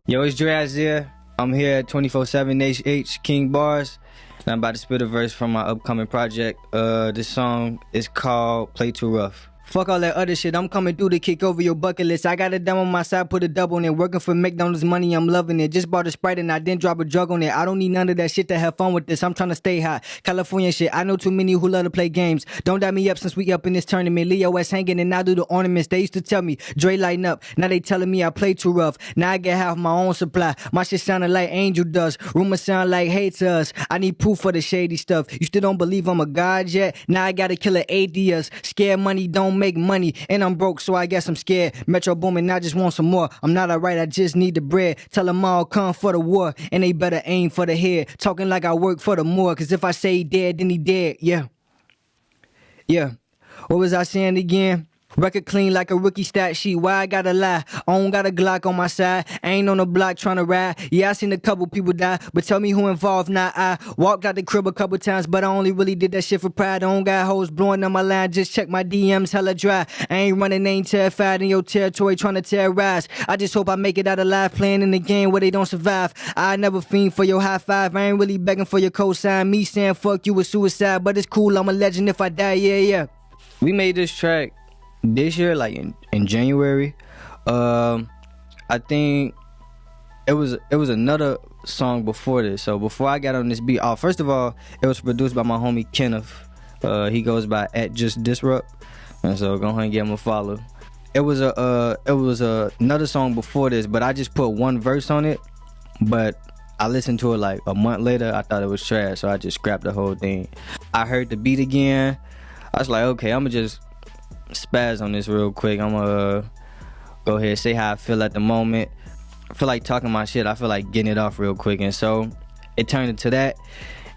Yo, it's Dre Izaya. I'm here at 24/7 HH King Bars, and I'm about to spit a verse from my upcoming project. This song is called Play Too Rough. Fuck all that other shit, I'm coming through to kick over your bucket list. I got a dime on my side, put a double on it. Working for McDonald's money, I'm loving it. Just bought a Sprite and I didn't drop a drug on it. I don't need none of that shit to have fun with this. I'm trying to stay high. California shit, I know too many who love to play games. Don't dab me up since we up in this tournament. Leo S hanging and I do the ornaments. They used to tell me, Dre lighten up. Now they telling me I play too rough. Now I get half my own supply. My shit sounding like Angel does. Rumors sound like hate to us. I need proof for the shady stuff. You still don't believe I'm a god yet? Now I gotta kill an atheist. Scared money don't make money. And I'm broke, so I guess I'm scared. Metro booming, I just want some more. I'm not alright, I just need the bread. Tell them all come for the war, and they better aim for the head. Talking like I work for the more, cause if I say he dead, then he dead. Yeah. What was I saying again? Record clean like a rookie stat sheet. Why I gotta lie? I don't got a Glock on my side. I ain't on the block tryna ride. Yeah, I seen a couple people die, but tell me who involved, not I. Walked out the crib a couple times, but I only really did that shit for pride. I don't got hoes blowing on my line, just check my DMs hella dry. I ain't running, ain't terrified in your territory tryna terrorize. I just hope I make it out alive playing in the game where they don't survive. I never fiend for your high five. I ain't really begging for your cosign. Me saying fuck you with suicide, but it's cool, I'm a legend if I die, yeah. We made this track this year, like in January. I think it was another song before this. So before I got on this beat, first of all, it was produced by my homie Kenneth. He goes by @JustDisrupt, and so go ahead and give him a follow. It was another song before this, but I just put one verse on it. But I listened to it like a month later. I thought it was trash, so I just scrapped the whole thing. I heard the beat again. I was like, okay, I'ma just spaz on this real quick. I'm gonna go ahead and say how I feel at the moment. I feel like talking my shit. I feel like getting it off real quick, and so it turned into that.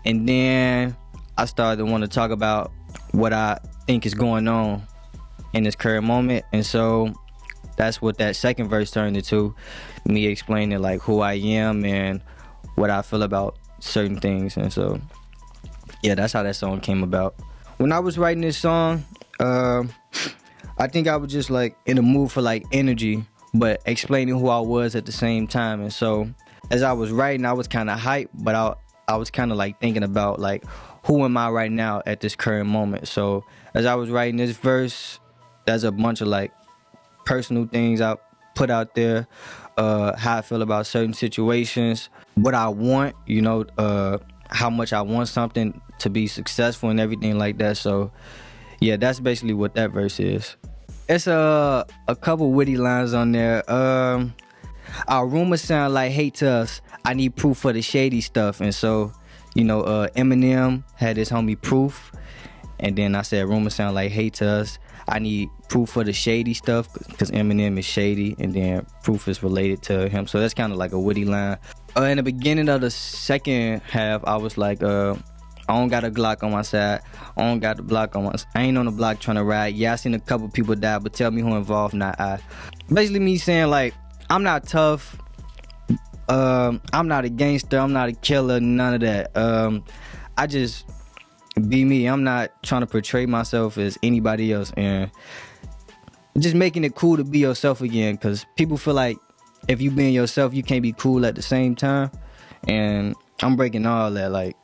And then I started to want to talk about what I think is going on in this current moment, and so that's what that second verse turned into, me explaining like who I am and what I feel about certain things. And so yeah, that's how that song came about. When I was writing this song, I think I was just like in the mood for like energy, but explaining who I was at the same time. And so as I was writing, I was kind of hyped, but I was kind of like thinking about like, who am I right now at this current moment? So as I was writing this verse, there's a bunch of like personal things I put out there, how I feel about certain situations, what I want, how much I want something to be successful and everything like that. So yeah, that's basically what that verse is. It's a couple witty lines on there. Our rumors sound like hate to us. I need proof for the shady stuff. And so, Eminem had his homie Proof. And then I said rumors sound like hate to us. I need proof for the shady stuff because Eminem is shady. And then Proof is related to him. So that's kind of like a witty line. In the beginning of the second half, I was like, I don't got a Glock on my side. I don't got the block on my side. I ain't on the block trying to ride. Yeah, I seen a couple people die, but tell me who involved, not I. Basically me saying like, I'm not tough. I'm not a gangster. I'm not a killer. None of that. I just be me. I'm not trying to portray myself as anybody else, and just making it cool to be yourself again, because people feel like if you being yourself, you can't be cool at the same time. And I'm breaking all that. Like,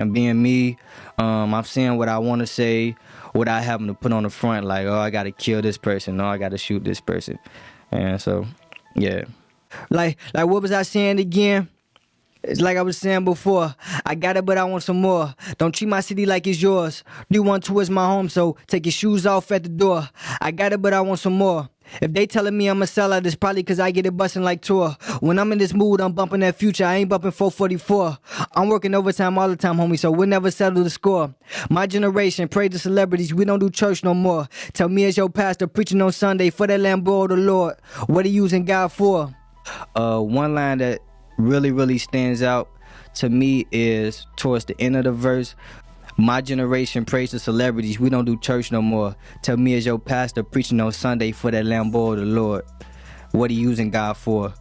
I'm being me. I'm saying what I want to say without having to put on the front like, oh, I got to kill this person. I got to shoot this person. And so, yeah. Like what was I saying again? It's like I was saying before. I got it, but I want some more. Don't treat my city like it's yours. Do one towards my home, so take your shoes off at the door. I got it, but I want some more. If they telling me I'm a sellout, it's probably cause I get it bustin' like tour. When I'm in this mood, I'm bumping that Future. I ain't bumping 444. I'm working overtime all the time, homie, so we'll never settle the score. My generation, pray to celebrities, we don't do church no more. Tell me as your pastor preaching on Sunday for that Lambo of the Lord. What are you using God for? One line that really stands out to me is towards the end of the verse. My generation prays to celebrities, we don't do church no more. Tell me as your pastor preaching on Sunday for that Lambo of the Lord. What are you using God for?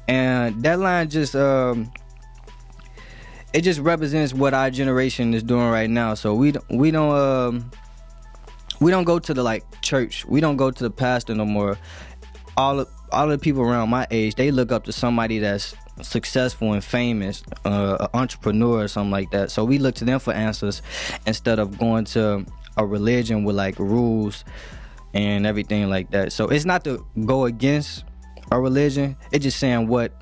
And that line just it just represents what our generation is doing right now. So we don't go to the like church. We don't go to the pastor no more. all the people around my age, they look up to somebody that's successful and famous, an entrepreneur or something like that. So we look to them for answers instead of going to a religion with like rules and everything like that. So it's not to go against a religion, it's just saying what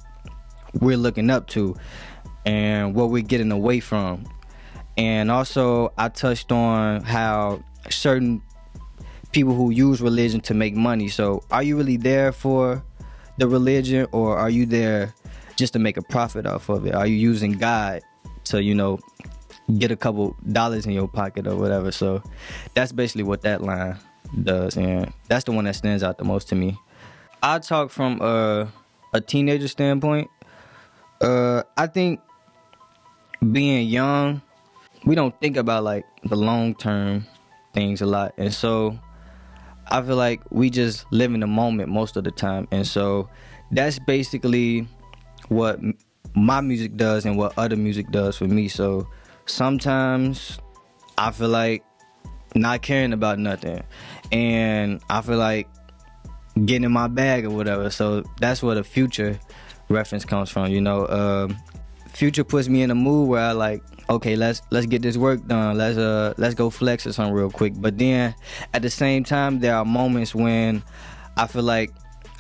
we're looking up to and what we're getting away from. And also I touched on how certain people who use religion to make money. So are you really there for the religion, or are you there just to make a profit off of it? Are you using God to, you know, get a couple dollars in your pocket or whatever? So that's basically what that line does, and that's the one that stands out the most to me. I talk from a teenager standpoint. I think being young, we don't think about like the long-term things a lot, and so I feel like we just live in the moment most of the time. And so that's basically what my music does and what other music does for me. So sometimes I feel like not caring about nothing, and I feel like getting in my bag or whatever. So that's where the Future reference comes from, you know. Future puts me in a mood where I like, okay, let's get this work done, let's go flex or something real quick. But then at the same time, there are moments when I feel like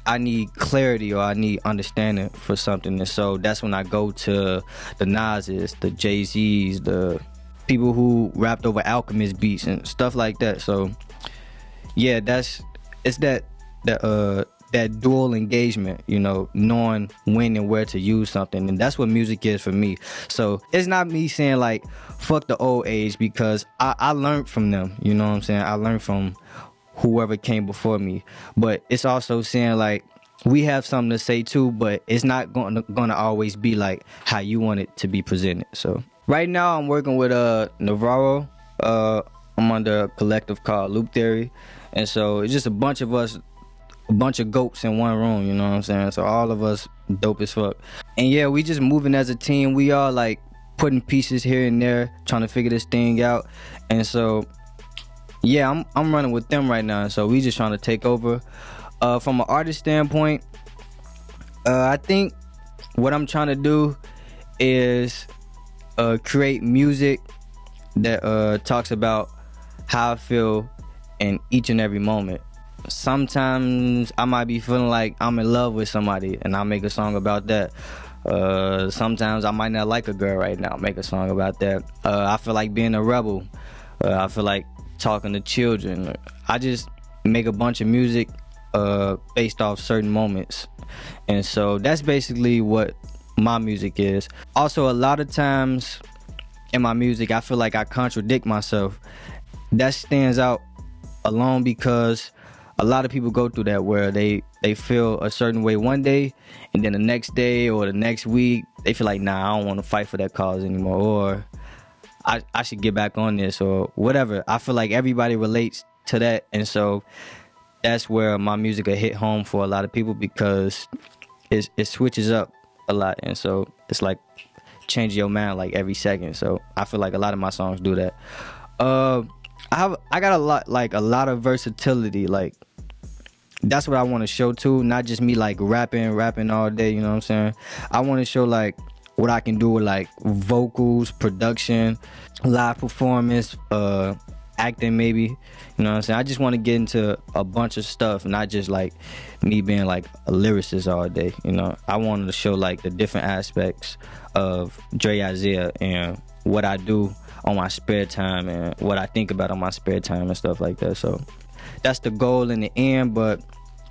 I need clarity or I need understanding for something, and so that's when I go to the Nas's, the Jay-Z's, the people who rapped over Alchemist beats and stuff like that. So yeah, it's that dual engagement, you know, knowing when and where to use something, and that's what music is for me. So it's not me saying like fuck the old age, because I learned from them, you know what I'm saying? I learned from whoever came before me, but it's also saying like we have something to say too, but it's not gonna always be like how you want it to be presented. So right now I'm working with Navarro. I'm under a collective called Loop Theory, and so it's just a bunch of us, a bunch of goats in one room, you know what I'm saying? So all of us dope as fuck. And yeah, we just moving as a team. We all like putting pieces here and there, trying to figure this thing out. And so yeah, I'm running with them right now. So we just trying to take over. From an artist standpoint, I think what I'm trying to do is create music that talks about how I feel in each and every moment. Sometimes I might be feeling like I'm in love with somebody and I'll make a song about that. Sometimes I might not like a girl right now, make a song about that. I feel like being a rebel. I feel like talking to children. I just make a bunch of music based off certain moments. And so that's basically what my music is. Also, a lot of times in my music, I feel like I contradict myself. That stands out alone because a lot of people go through that, where they feel a certain way one day, and then the next day or the next week they feel like, nah, I don't want to fight for that cause anymore, or I should get back on this, or whatever. I feel like everybody relates to that, and so that's where my music will hit home for a lot of people, because it switches up a lot, and so it's like change your mind like every second. So I feel like a lot of my songs do that. I got a lot of versatility. Like that's what I want to show too, not just me like rapping all day, you know what I'm saying? I want to show like what I can do with like vocals, production, live performance, acting maybe, you know what I'm saying? I just want to get into a bunch of stuff, not just like me being like a lyricist all day, you know? I wanted to show like the different aspects of Dre Izaya and what I do on my spare time and what I think about on my spare time and stuff like that. So that's the goal in the end, but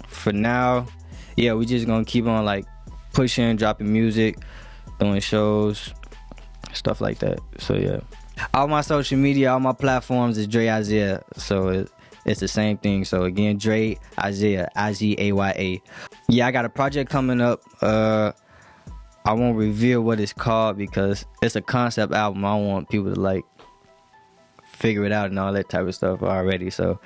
for now, yeah, we just gonna keep on like pushing, dropping music, doing shows, stuff like that. So yeah, all my social media, all my platforms is Dre Izaya, so it's the same thing. So again, Dre Izaya, Izaya. Yeah, I got a project coming up. I won't reveal what it's called because it's a concept album. I don't want people to like figure it out and all that type of stuff already. So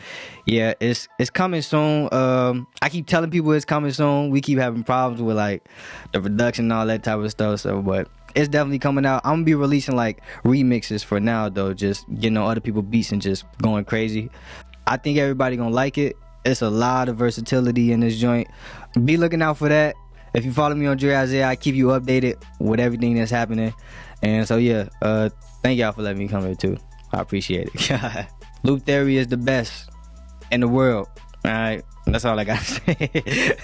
yeah, it's coming soon. I keep telling people it's coming soon. We keep having problems with like the production and all that type of stuff. So, but it's definitely coming out. I'm gonna be releasing like remixes for now though, just getting on other people's beats and just going crazy. I think everybody gonna like it. It's a lot of versatility in this joint. Be looking out for that. If you follow me on Dre Izaya, I keep you updated with everything that's happening. And so yeah, thank y'all for letting me come here too. I appreciate it. Loop Theory is the best in the world. All right, that's all I gotta say.